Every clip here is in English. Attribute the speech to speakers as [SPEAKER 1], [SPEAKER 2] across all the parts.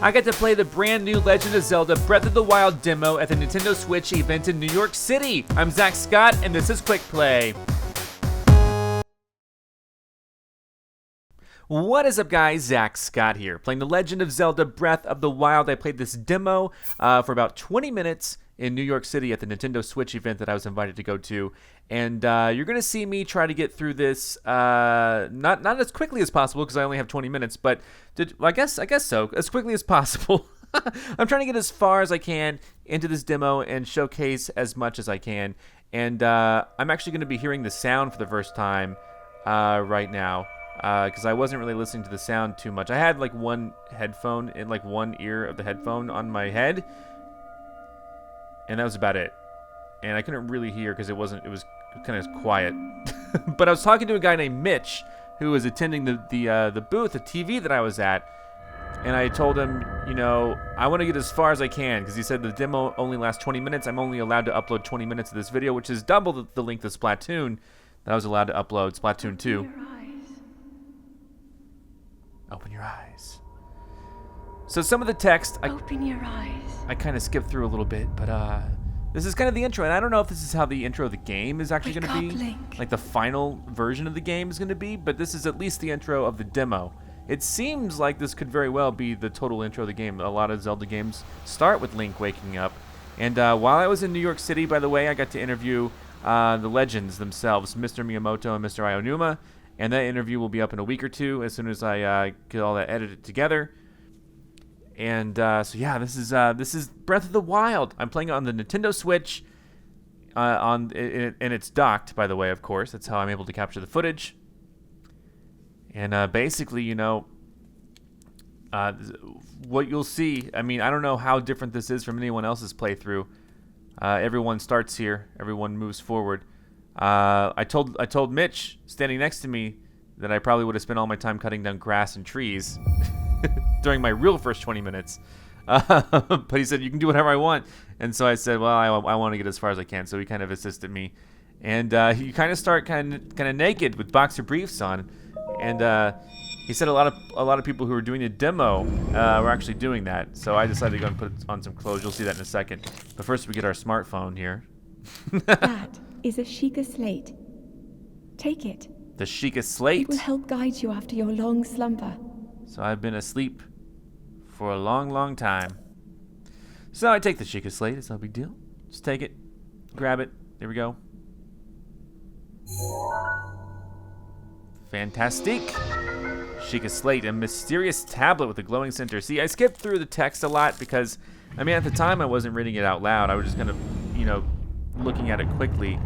[SPEAKER 1] I got to play the brand new Legend of Zelda Breath of the Wild demo at the Nintendo Switch event in New York City. I'm ZackScott, and this is Quick Play. What is up, guys? ZackScott here, playing the Legend of Zelda Breath of the Wild. I played this demo for about 20 minutes in New York City at the Nintendo Switch event that I was invited to go to. And you're going to see me try to get through this not as quickly as possible because I only have 20 minutes, but I guess so, as quickly as possible. I'm trying to get as far as I can into this demo and showcase as much as I can. And I'm actually going to be hearing the sound for the first time right now because I wasn't really listening to the sound too much. I had like one headphone in like one ear of the headphone on my head, and that was about it. And I couldn't really hear because it was kind of quiet. But I was talking to a guy named Mitch who was attending the booth, the TV that I was at, and I told him, you know, I want to get as far as I can because he said the demo only lasts 20 minutes. I'm only allowed to upload 20 minutes of this video, which is double the length of Splatoon that I was allowed to upload, Splatoon 2. Open your eyes. So some of the text,
[SPEAKER 2] Open your eyes.
[SPEAKER 1] I kind of skipped through a little bit, but this is kind of the intro, and I don't know if this is how the intro of the game is actually going to be,
[SPEAKER 2] Link.
[SPEAKER 1] like the final version of the game is going to be, but this is at least the intro of the demo. It seems like this could very well be the total intro of the game. A lot of Zelda games start with Link waking up, and while I was in New York City, by the way, I got to interview the legends themselves, Mr. Miyamoto and Mr. Aonuma, and that interview will be up in a week or two as soon as I get all that edited together. And so yeah, this is Breath of the Wild. I'm playing it on the Nintendo Switch, and it's docked, by the way. Of course, that's how I'm able to capture the footage. And basically, you know, what you'll see. I mean, I don't know how different this is from anyone else's playthrough. Everyone starts here. Everyone moves forward. I told Mitch standing next to me that I probably would have spent all my time cutting down grass and trees during my real first 20 minutes. But he said, you can do whatever I want. And so I said, well, I want to get as far as I can. So he kind of assisted me. And you kind of start kind of naked with boxer briefs on. And he said a lot of people who were doing the demo were actually doing that. So I decided to go and put on some clothes. You'll see that in a second. But first we get our smartphone here.
[SPEAKER 2] That is a Sheikah slate. Take it.
[SPEAKER 1] The Sheikah slate?
[SPEAKER 2] It will help guide you after your long slumber.
[SPEAKER 1] So I've been asleep for a long, long time. So I take the Sheikah slate. It's no big deal. Just take it. Grab it. There we go. Fantastic. Sheikah slate, a mysterious tablet with a glowing center. See, I skipped through the text a lot because, I mean, at the time I wasn't reading it out loud. I was just kind of, you know, looking at it quickly.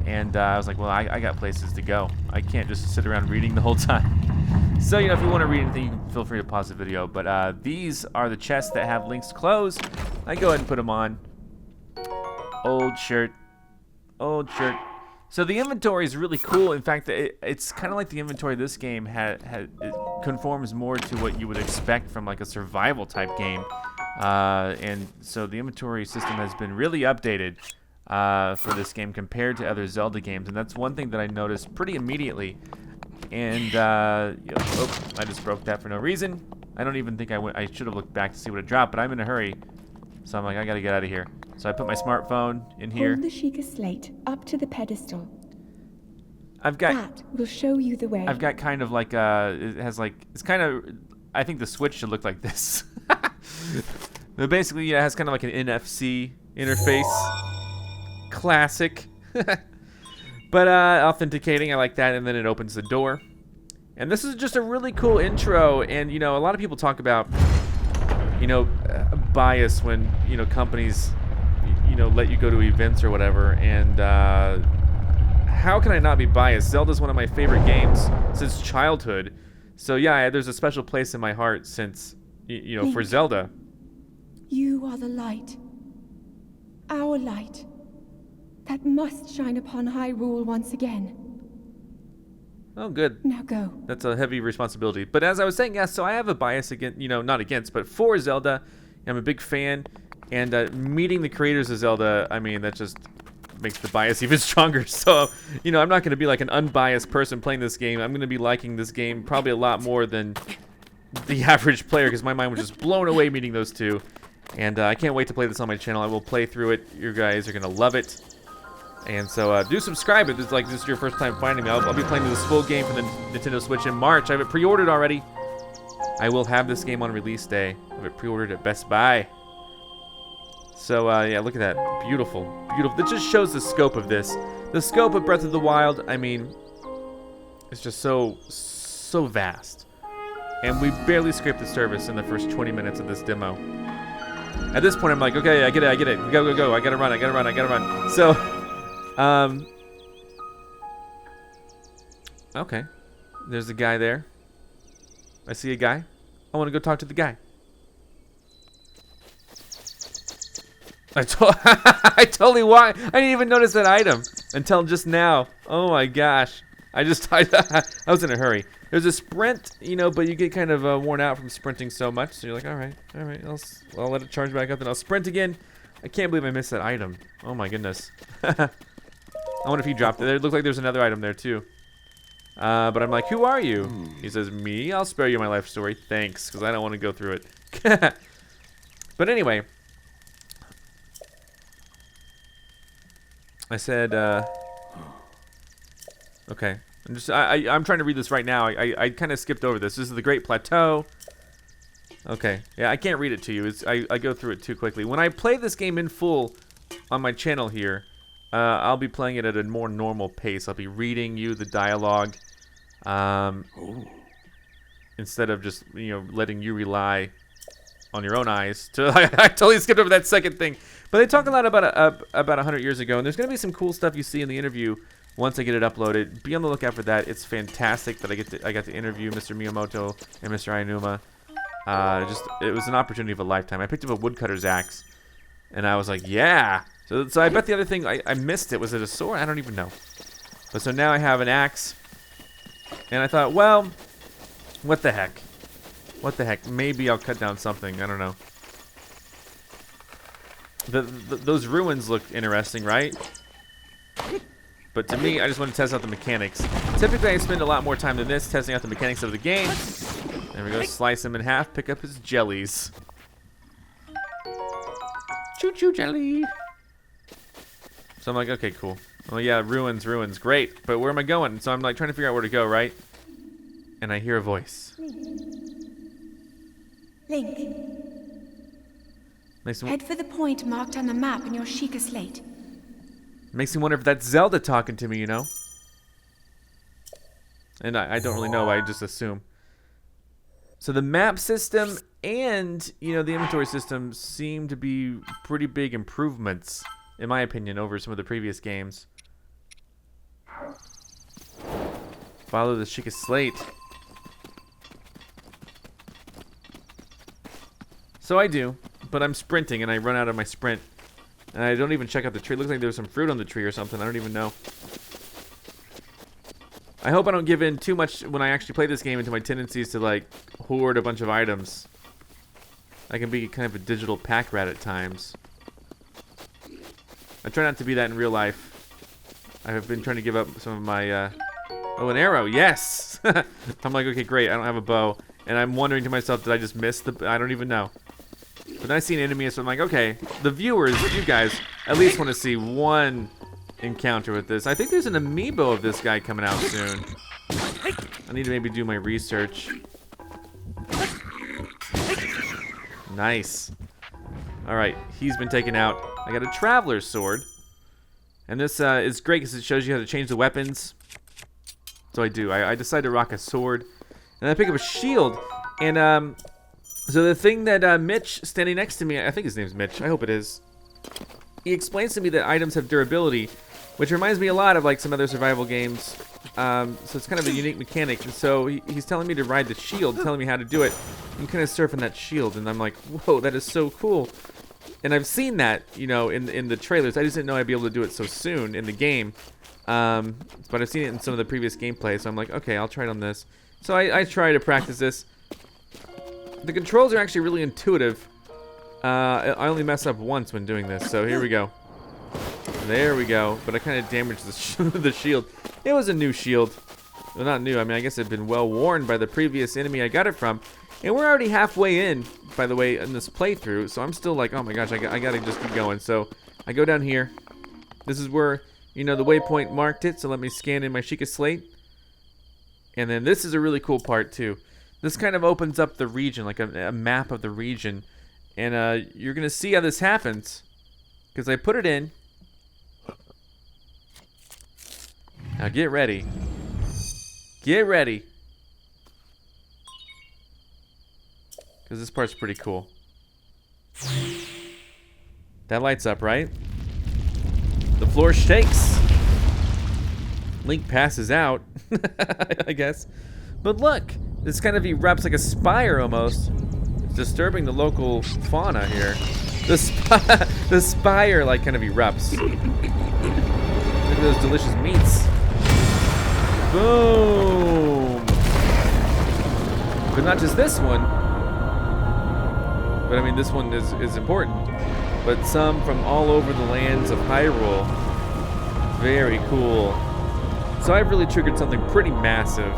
[SPEAKER 1] And I was like, well, I got places to go. I can't just sit around reading the whole time. So, you know, if you want to read anything, you can feel free to pause the video. But these are the chests that have Link's clothes. I go ahead and put them on. Old shirt. Old shirt. So the inventory is really cool. In fact, it's kind of like the inventory of this game it conforms more to what you would expect from like a survival type game. And so the inventory system has been really updated for this game compared to other Zelda games. And that's one thing that I noticed pretty immediately. And you know, I just broke that for no reason. I don't even think I should have looked back to see what it dropped, but I'm in a hurry. So I'm like, I gotta get out of here. So I put my smartphone in here.
[SPEAKER 2] Hold the Sheikah slate up to the pedestal.
[SPEAKER 1] That
[SPEAKER 2] will show you the way.
[SPEAKER 1] I've got kind of like it has like, it's kind of, I think the Switch should look like this. But basically, yeah, it has kind of like an NFC interface. Classic. But authenticating, I like that, and then it opens the door. And this is just a really cool intro, and you know, a lot of people talk about, you know, bias when, you know, companies, you know, let you go to events or whatever, and how can I not be biased? Zelda's one of my favorite games since childhood. So yeah, there's a special place in my heart since, you know, for Zelda.
[SPEAKER 2] You are the light. Our light. That must shine upon Hyrule once again.
[SPEAKER 1] Oh, good.
[SPEAKER 2] Now go.
[SPEAKER 1] That's a heavy responsibility. But as I was saying, yeah, so I have a bias against, you know, not against, but for Zelda. I'm a big fan. And meeting the creators of Zelda, I mean, that just makes the bias even stronger. So, you know, I'm not going to be like an unbiased person playing this game. I'm going to be liking this game probably a lot more than the average player, because my mind was just blown away meeting those two. And I can't wait to play this on my channel. I will play through it. You guys are gonna love it. And so do subscribe if it's like this is your first time finding me. I'll be playing this full game for the Nintendo Switch in March. I have it pre-ordered already. I will have this game on release day. I have it pre-ordered at Best Buy. So yeah, look at that. Beautiful, beautiful. It just shows the scope of this. The scope of Breath of the Wild, I mean, it's just so vast. And we barely scraped the surface in the first 20 minutes of this demo. At this point, I'm like, okay, I get it. Go. I gotta run. So, okay. There's a guy there. I see a guy. I want to go talk to the guy. I totally walked. I didn't even notice that item until just now. Oh my gosh. I was in a hurry. There's a sprint, you know, but you get kind of worn out from sprinting so much. So you're like, all right, I'll let it charge back up, then I'll sprint again. I can't believe I missed that item. Oh my goodness. I wonder if he dropped it. It looked like there's another item there too. But I'm like, who are you? He says, me? I'll spare you my life story. Thanks, because I don't want to go through it. But anyway. I said, okay. I'm trying to read this right now. I kind of skipped over this. This is the Great Plateau. Okay. Yeah, I can't read it to you. I go through it too quickly. When I play this game in full on my channel here, I'll be playing it at a more normal pace. I'll be reading you the dialogue. Instead of just, you know, letting you rely on your own eyes. I totally skipped over that second thing. But they talk a lot about 100 years ago, and there's going to be some cool stuff you see in the interview once I get it uploaded. Be on the lookout for that. It's fantastic that I got to interview Mr. Miyamoto and Mr. Aonuma. It was an opportunity of a lifetime. I picked up a woodcutter's axe, and I was like, yeah. So I bet the other thing I missed it. Was it a sword? I don't even know. But so now I have an axe, and I thought, well, what the heck? What the heck? Maybe I'll cut down something. I don't know. Those ruins look interesting, right? But to me, I just want to test out the mechanics. Typically, I spend a lot more time than this testing out the mechanics of the game. There we go. Slice him in half. Pick up his jellies. Choo-choo jelly. So I'm like, okay, cool. Oh yeah, ruins. Great. But where am I going? So I'm like trying to figure out where to go, right? And I hear a voice.
[SPEAKER 2] Link. Head for the point marked on the map in your Sheikah slate.
[SPEAKER 1] Makes me wonder if that's Zelda talking to me, you know? And I don't really know. I just assume. So the map system and, you know, the inventory system seem to be pretty big improvements, in my opinion, over some of the previous games. Follow the Sheikah slate. So I do, but I'm sprinting and I run out of my sprint. And I don't even check out the tree. It looks like there's some fruit on the tree or something. I don't even know. I hope I don't give in too much when I actually play this game into my tendencies to, like, hoard a bunch of items. I can be kind of a digital pack rat at times. I try not to be that in real life. I have been trying to give up some of my, oh, an arrow. Yes! I'm like, okay, great. I don't have a bow. And I'm wondering to myself, did I just miss the... I don't even know. But then I see an enemy, so I'm like, okay, the viewers, you guys, at least want to see one encounter with this. I think there's an amiibo of this guy coming out soon. I need to maybe do my research. Nice. Alright, he's been taken out. I got a traveler's sword. And this is great because it shows you how to change the weapons. So I do. I decide to rock a sword. And I pick up a shield. And, so the thing that Mitch, standing next to me, I think his name's Mitch, I hope it is. He explains to me that items have durability, which reminds me a lot of like some other survival games. So it's kind of a unique mechanic. And so he's telling me to ride the shield, telling me how to do it. I'm kind of surfing that shield, and I'm like, whoa, that is so cool. And I've seen that, you know, in the trailers. I just didn't know I'd be able to do it so soon in the game. But I've seen it in some of the previous gameplay, so I'm like, okay, I'll try it on this. So I try to practice this. The controls are actually really intuitive. I only mess up once when doing this, so here we go. There we go. But I kind of damaged the shield. It was a new shield. Well, not new. I mean, I guess it had been well worn by the previous enemy I got it from. And we're already halfway in, by the way, in this playthrough. So I'm still like, oh my gosh, I gotta just keep going. So I go down here. This is where, you know, the waypoint marked it. So let me scan in my Sheikah slate. And then this is a really cool part too. This kind of opens up the region, like a map of the region. And you're gonna see how this happens. Because I put it in. Now get ready. Get ready. Because this part's pretty cool. That lights up, right? The floor shakes. Link passes out, I guess. But look, this kind of erupts like a spire almost. It's disturbing the local fauna here. The spire like kind of erupts. Look at those delicious meats. Boom! But not just this one. But I mean, this one is important. But some from all over the lands of Hyrule. Very cool. So I've really triggered something pretty massive.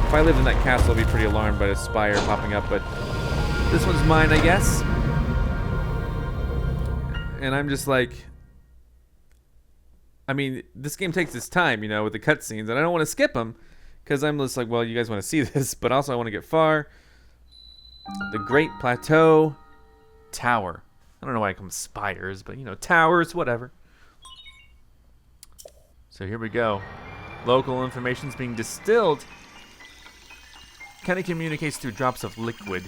[SPEAKER 1] If I lived in that castle, I'd be pretty alarmed by the spire popping up, but this one's mine, I guess. And I'm just like, I mean, this game takes its time, you know, with the cutscenes, and I don't want to skip them, because I'm just like, well, you guys want to see this, but also I want to get far. The Great Plateau Tower. I don't know why I call them spires, but, you know, towers, whatever. So here we go. Local information's being distilled. Kind of communicates through drops of liquid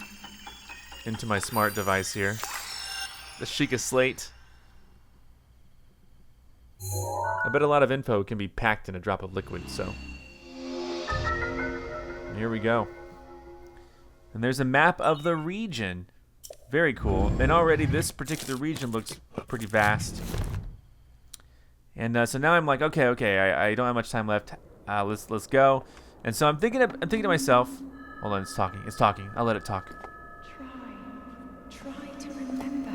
[SPEAKER 1] into my smart device here. The Sheikah slate. I bet a lot of info can be packed in a drop of liquid, so. Here we go. And there's a map of the region. Very cool. And already this particular region looks pretty vast. And so now I'm like, okay, I don't have much time left. Let's go. And so I'm thinking to myself. Hold on, it's talking. I'll let it talk.
[SPEAKER 2] Try to remember.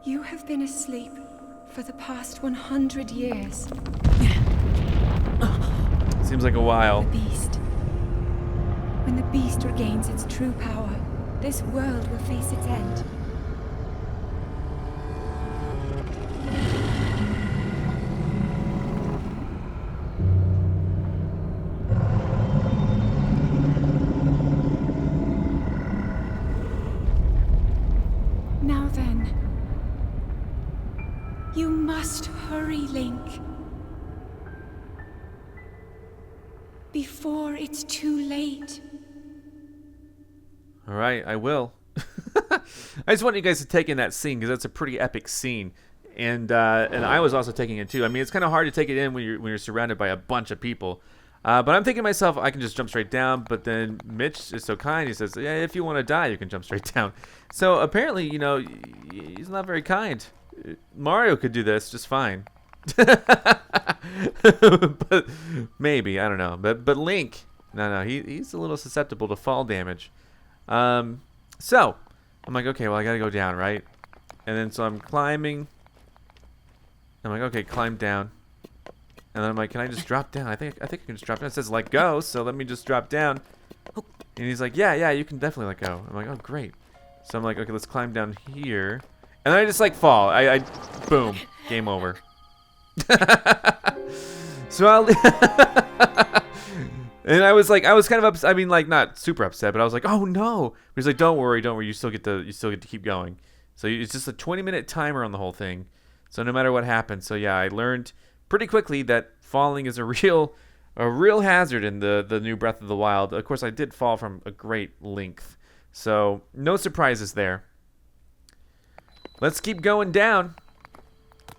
[SPEAKER 2] You have been asleep for the past 100 years.
[SPEAKER 1] Seems like a while.
[SPEAKER 2] The beast. When the beast regains its true power, this world will face its end. Now then, you must hurry, Link. Before it's too late.
[SPEAKER 1] All right, I will. I just want you guys to take in that scene because that's a pretty epic scene, and I was also taking it too. I mean, it's kind of hard to take it in when you're surrounded by a bunch of people. But I'm thinking to myself, I can just jump straight down. But then Mitch is so kind; he says, "Yeah, if you want to die, you can jump straight down." So apparently, you know, he's not very kind. Mario could do this just fine. But maybe, I don't know. But Link, no, he's a little susceptible to fall damage. So I'm like, okay, well, I gotta go down, right? And then so I'm climbing. I'm like, okay, climb down. And then I'm like, can I just drop down? I think I can just drop down. It says let go, so let me just drop down. And he's like, yeah, you can definitely let go. I'm like, oh, great. So I'm like, okay, let's climb down here. And then I just like fall. I boom, game over. So and I was kind of upset. I mean, like, not super upset, but I was like, oh no. He's like, don't worry. You still get to keep going. So it's just a 20-minute timer on the whole thing. So no matter what happens. So yeah, I learned pretty quickly that falling is a real hazard in the new Breath of the Wild. Of course, I did fall from a great length. So no surprises there. Let's keep going down.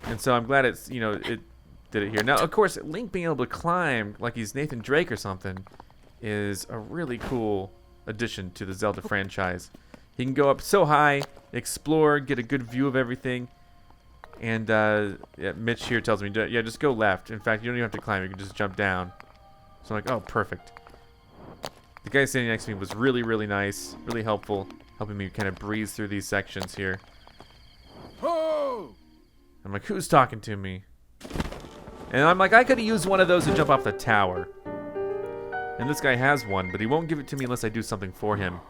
[SPEAKER 1] And so I'm glad it did it here. Now, of course, Link being able to climb like he's Nathan Drake or something is a really cool addition to the Zelda franchise. He can go up so high, explore, get a good view of everything. And yeah, Mitch here tells me, yeah, just go left. In fact, you don't even have to climb. You can just jump down. So I'm like, oh, perfect. The guy standing next to me was really, really nice, really helpful, helping me kind of breeze through these sections here. I'm like, who's talking to me? And I'm like, I could have used one of those to jump off the tower. And this guy has one, but he won't give it to me unless I do something for him.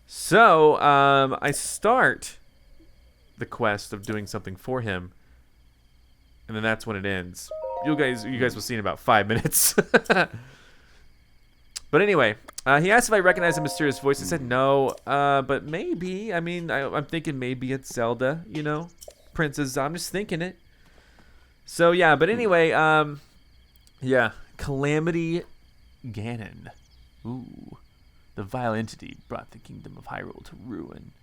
[SPEAKER 1] So, I start the quest of doing something for him, and then that's when it ends. You guys will see in about 5 minutes. But anyway, he asked if I recognized a mysterious voice. I said no, but maybe. I mean, I'm thinking maybe it's Zelda, you know? Princess, I'm just thinking it. So, yeah, but anyway, yeah, Calamity Ganon. Ooh. The vile entity brought the kingdom of Hyrule to ruin.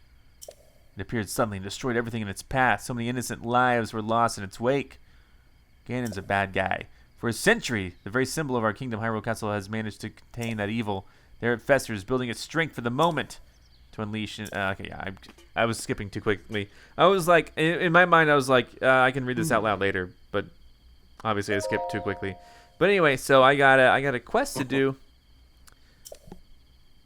[SPEAKER 1] It appeared suddenly and destroyed everything in its path. So many innocent lives were lost in its wake. Ganon's a bad guy. For a century, the very symbol of our kingdom, Hyrule Castle, has managed to contain that evil. There it festers, building its strength for the moment to unleash. Okay, yeah, I was skipping too quickly. I was like, in my mind, I was like, I can read this out loud later, but obviously I skipped too quickly. But anyway, so I got a quest to do.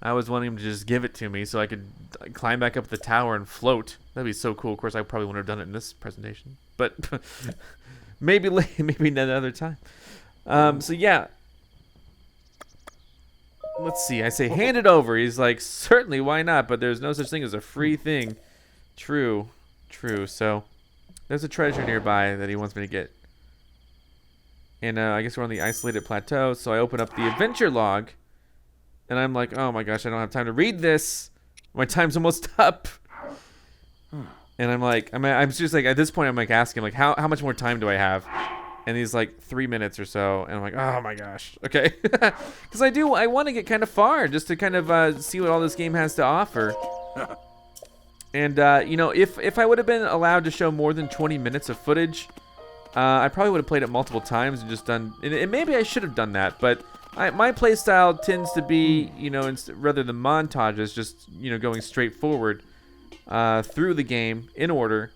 [SPEAKER 1] I was wanting him to just give it to me so I could climb back up the tower and float. That'd be so cool. Of course, I probably wouldn't have done it in this presentation, but maybe another time. So yeah. Let's see. I say, hand it over. He's like, certainly, why not? But there's no such thing as a free thing. True. So there's a treasure nearby that he wants me to get. And I guess we're on the isolated plateau. So I open up the adventure log. And I'm like, oh my gosh, I don't have time to read this. My time's almost up. And I'm like, I'm just like, at this point, I'm like asking, like, how much more time do I have? And he's like, 3 minutes or so. And I'm like, oh my gosh. Okay. Because I want to get kind of far just to kind of see what all this game has to offer. And, you know, if I would have been allowed to show more than 20 minutes of footage, I probably would have played it multiple times and just done, and maybe I should have done that, but my playstyle tends to be, you know, rather than montages, just, you know, going straight forward through the game in order.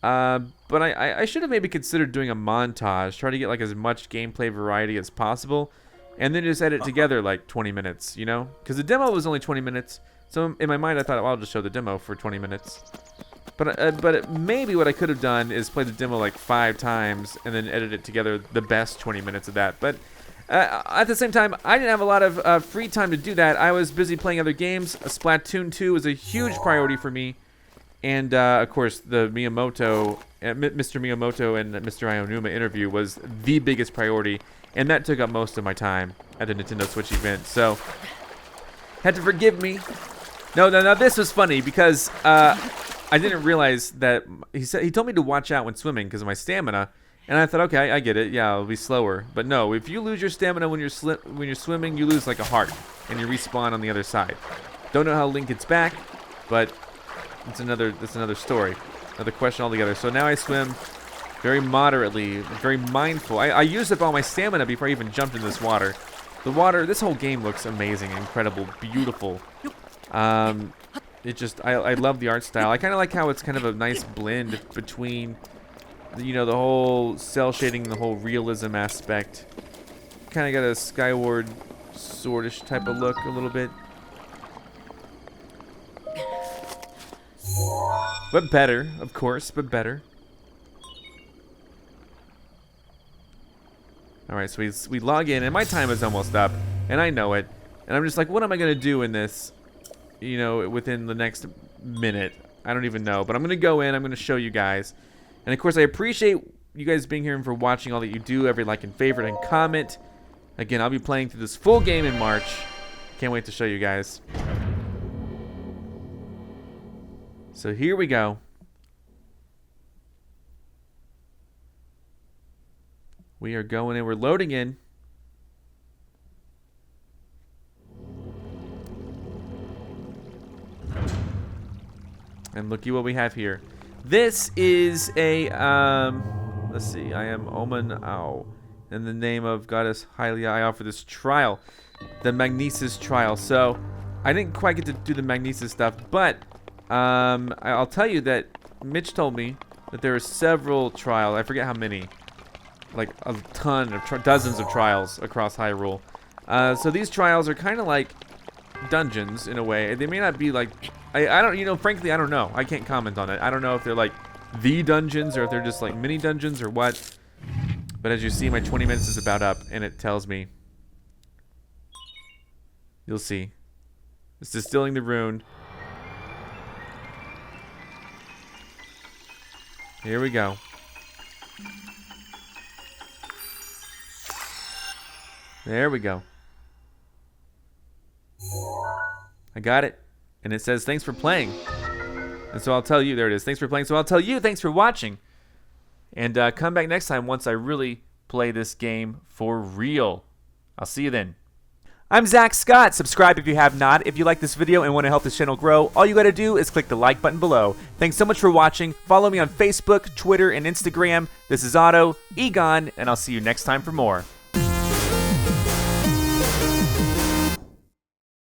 [SPEAKER 1] But I should have maybe considered doing a montage, try to get like as much gameplay variety as possible, and then just edit together like 20 minutes, you know? Because the demo was only 20 minutes, so in my mind I thought, well, I'll just show the demo for 20 minutes. But maybe what I could have done is play the demo like 5 times and then edit it together the best 20 minutes of that. But at the same time, I didn't have a lot of free time to do that. I was busy playing other games. Splatoon 2 was a huge priority for me. And, of course, the Mr. Miyamoto and Mr. Aonuma interview was the biggest priority. And that took up most of my time at the Nintendo Switch event. So, had to forgive me. No, this was funny because I didn't realize that he told me to watch out when swimming because of my stamina. And I thought, okay, I get it. Yeah, I'll be slower. But no, if you lose your stamina when you're swimming, you lose like a heart, and you respawn on the other side. Don't know how Link gets back, but that's another story, another question altogether. So now I swim very moderately, very mindful. I used up all my stamina before I even jumped in this water. The water, this whole game looks amazing, incredible, beautiful. I love the art style. I kind of like how it's kind of a nice blend between, you know, the whole cell shading, the whole realism aspect. Kind of got a Skyward Sword-ish type of look a little bit. But better, of course, but better. Alright, so we log in, and my time is almost up, and I know it. And I'm just like, what am I going to do in this, you know, within the next minute? I don't even know, but I'm going to go in, I'm going to show you guys. And of course, I appreciate you guys being here and for watching all that you do. Every like and favorite and comment. Again, I'll be playing through this full game in March. Can't wait to show you guys. So here we go. We are going in. We're loading in. And looky what we have here. This is a, let's see, I am Omen Ao. In the name of Goddess Hylia, I offer this trial, the Magnesis trial. So, I didn't quite get to do the Magnesis stuff, but I'll tell you that Mitch told me that there are several trials, I forget how many, like a ton of, dozens of trials across Hyrule. So these trials are kind of like dungeons in a way. They may not be like, I don't, you know, frankly, I don't know. I can't comment on it. I don't know if they're like the dungeons or if they're just like mini dungeons or what. But as you see, my 20 minutes is about up, and it tells me You'll see. It's distilling the rune. Here we go. There we go. I got it. And it says, thanks for playing. And so I'll tell you, there it is. Thanks for playing. So I'll tell you, thanks for watching. And come back next time once I really play this game for real. I'll see you then. I'm Zack Scott. Subscribe if you have not. If you like this video and want to help this channel grow, all you got to do is click the like button below. Thanks so much for watching. Follow me on Facebook, Twitter, and Instagram. This is Otto, Egon, and I'll see you next time for more.